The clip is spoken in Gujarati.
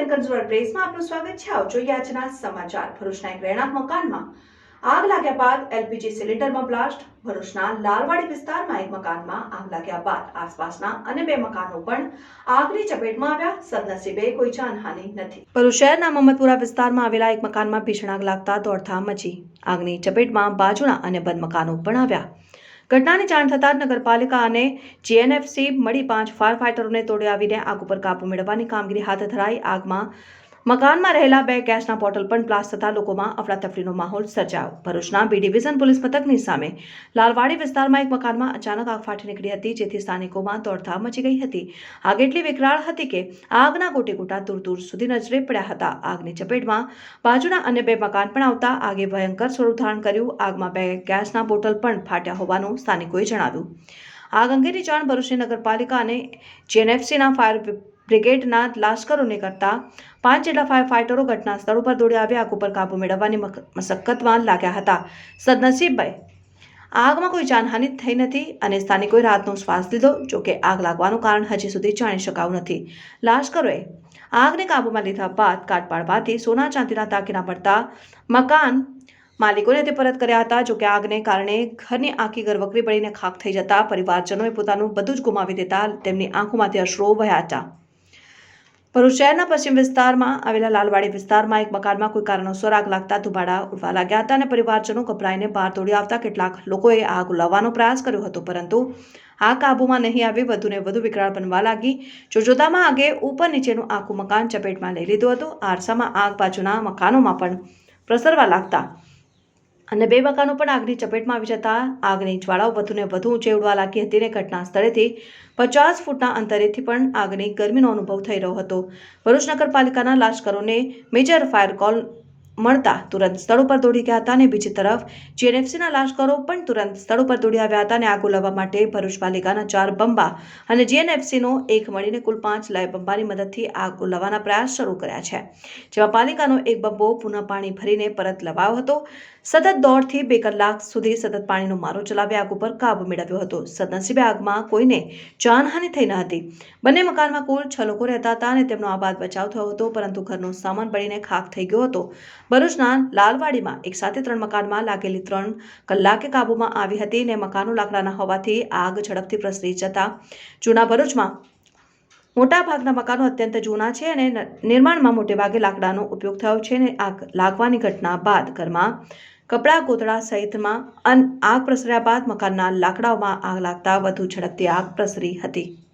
એન્કર ઝુરલ પ્રેસમાં આપનું સ્વાગત છે। આવો જોઈએ આજના સમાચાર। ભરૂચના એક રહેણાંક મકાનમાં આગ લાગ્યા બાદ એલપીજી સિલિન્ડરમાં બ્લાસ્ટ। ભરૂચના લાલવાડી વિસ્તારમાં એક મકાનમાં આગ લાગ્યા બાદ આસપાસના અન્ય બે મકાનો પણ આગની ચપેટમાં આવ્યા। સદનસીબે કોઈ જાનહાનિ નથી। ભરૂચ શહેરના મહમ્મદપુરા વિસ્તારમાં આવેલા એક મકાનમાં ભીષણ આગ લાગતા દોડધામ મચી। આગની ચપેટમાં બાજુના અન્ય બંધ મકાનો પણ આવ્યા। ઘટનાની જાણ થતાં જ નગરપાલિકા અને જીએનએફસી મળી 5 ફાયર ફાઇટરોને તોડી આવીને આગ ઉપર કાબુ મેળવવાની કામગીરી હાથ ધરાઈ। આગમાં મકાનમાં રહેલા 2 ગેસના બોટલ પણ બ્લાસ્ટ થતાં લોકોમાં અફરાતફરીનો માહોલ સર્જાયો। ભરૂચના બી ડિવિઝન પોલીસ મથકની સામે લાલવાડી વિસ્તારમાં એક મકાનમાં અચાનક આગ ફાટી નીકળી હતી, જેથી સ્થાનિકોમાં દોડધામ મચી ગઈ હતી। આગ એટલી વિકરાળ હતી કે આગના ગોટેગોટા દૂર દૂર સુધી નજરે પડ્યા હતા। આગની ચપેટમાં બાજુના અન્ય 2 મકાન પણ આવતા આગે ભયંકર સ્વરૂપ ધારણ કર્યું। આગમાં 2 ગેસના બોટલ પણ ફાટ્યા હોવાનું સ્થાનિકોએ જણાવ્યું। આગ અંગેની જાણ ભરૂચની નગરપાલિકા અને જીએનએફસીના ફાયર બ્રિગેડના લાશ્કરોને કરતા 5 જેટલા ફાયર ફાઇટરો ઘટના સ્થળ ઉપર દોડી આવી આગ ઉપર કાબુ મેળવવાની મશક્કતમાં લાગ્યા હતા। સદનસીબે આગમાં કોઈ જાનહાનિ થઈ નથી અને સ્થાનિકોએ રાહતનો શ્વાસ લીધો। જોકે આગ લાગવાનું કારણ હજી સુધી જાણી શકાયું નથી। લાશ્કરોએ આગને કાબૂમાં લીધા બાદ કાટમાળમાંથી સોના ચાંદીના દાગીના મળતા મકાન માલિકોને તે પરત કર્યા હતા। જોકે આગને કારણે ઘરની આખી ઘરવખરી બળીને ખાખ થઈ જતા પરિવારજનોએ પોતાનું બધું જ ગુમાવી દેતા તેમની આંખોમાંથી અશ્રુઓ વહ્યા હતા। ભરૂચ શહેરના પશ્ચિમ વિસ્તારમાં આવેલા લાલવાડી વિસ્તારમાં એક મકાનમાં કોઈ કારણોસર આગ લાગતા ધુમાડા ઉડવા લાગ્યા હતા અને પરિવારજનો ગભરાઈને બહાર દોડી આવતા કેટલાક લોકોએ આગ ઓલવવાનો પ્રયાસ કર્યો હતો, પરંતુ આગ કાબૂમાં નહીં આવી વધુને વધુ વિકરાળ બનવા લાગી। જોતજોતામાં આગે ઉપર નીચેનું આખું મકાન ચપેટમાં લઈ લીધું હતું। આરસામાં આગ બાજુના મકાનોમાં પણ પ્રસરવા લાગતા અને 2 મકાનો પણ આગની ચપેટમાં આવી જતા આગની જ્વાળાઓ વધુને વધુ ઊંચે ઉડવા લાગી હતી અને ઘટના સ્થળેથી 50 ફૂટના અંતરેથી પણ આગની ગરમીનો અનુભવ થઈ રહ્યો હતો। ભરૂચ નગરપાલિકાના લાશ્કરોને મેજર ફાયર કોલ મળતા તુરંત સ્થળ ઉપર દોડી ગયા હતા અને બીજી તરફ જીએનએફસીના લાશ્કરો પણ તુરંત સ્થળ ઉપર દોડી આવ્યા હતા અને આગ ઓલવવા માટે ભરૂચ પાલિકાના 4 બંબા અને જીએનએફસીનો એક મળીને કુલ 5 લાય બંબાની મદદથી આગ ઓલવવાના પ્રયાસ શરૂ કર્યા છે, જેમાં પાલિકાનો એક બંબો પુનઃ પાણી ભરીને પરત લવાયો હતો। સતત 1.5 થી 2 કલાક સુધી સતત પાણીનો મારો ચલાવી આગ ઉપર કાબુ મેળવ્યો હતો। સદનસીબે આગમાં કોઈને જાનહાનિ થઈ ન હતી। બંને મકાનમાં કુલ 6 લોકો રહેતા હતા અને તેમનો આબાદ બચાવ થયો હતો, પરંતુ ઘરનો સામાન બળીને ખાખ થઈ ગયો હતો। ભરૂચના લાલવાડીમાં એક સાથે 3 મકાનમાં લાગેલી 3 કલાકે કાબૂમાં આવી હતી અને મકાનો લાકડાના હોવાથી આગ ઝડપથી પ્રસરી જતા જૂના ભરૂચમાં મોટાભાગના મકાનો અત્યંત જૂના છે અને નિર્માણમાં મોટેભાગે લાકડાનો ઉપયોગ થયો છે અને આગ લાગવાની ઘટના બાદ ઘરમાં કપડાં ગોતળા સહિતમાં આગ પ્રસર્યા બાદ મકાનના લાકડાઓમાં આગ લાગતા વધુ ઝડપથી આગ પ્રસરી હતી।